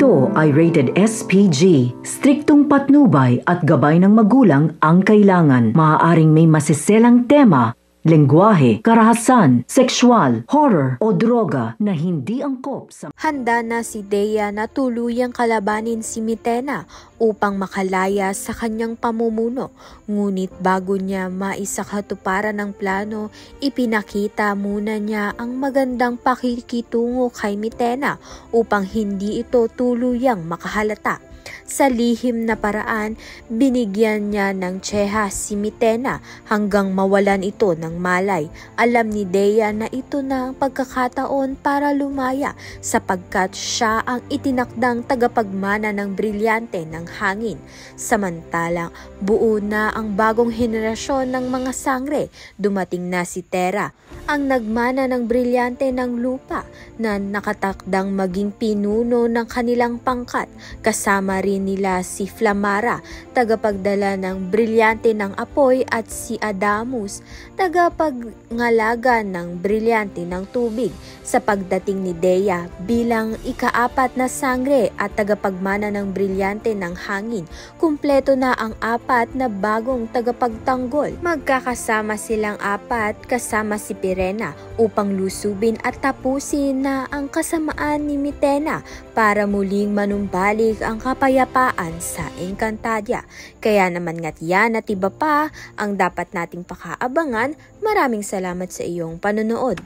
Ito ay rated SPG. Striktong patnubay at gabay ng magulang ang kailangan. Maaaring may masiselang tema, lengguwahe, karahasan, sexual, horror o droga na hindi angkop sa... Handa na si Dea na tuluyang kalabanin si Mitena upang makalaya sa kanyang pamumuno. Ngunit bago niya maisakatuparan ng plano, ipinakita muna niya ang magandang pakikitungo kay Mitena upang hindi ito tuluyang makahalata. Sa lihim na paraan, binigyan niya ng tseha si Mitena hanggang mawalan ito ng malay. Alam ni Dea na ito na ang pagkakataon para lumaya sapagkat siya ang itinakdang tagapagmana ng brilyante ng hangin. Samantalang buo na ang bagong henerasyon ng mga sangre, dumating na si Terra, ang nagmana ng brilyante ng lupa na nakatakdang maging pinuno ng kanilang pangkat. Kasama rin nila si Flamara, tagapagdala ng brilyante ng apoy, at si Adamus, tagapagngalaga ng brilyante ng tubig. Sa pagdating ni Dea bilang ika-4 na sangre at tagapagmana ng brilyante ng hangin, kumpleto na ang 4 na bagong tagapagtanggol. Magkakasama silang 4 kasama si Pirena upang lusubin at tapusin na ang kasamaan ni Mitena para muling manumbalik ang kapayapaan sa Encantadia. Kaya naman nga't yan at iba pa ang dapat nating pakaabangan. Maraming salamat sa iyong panonood.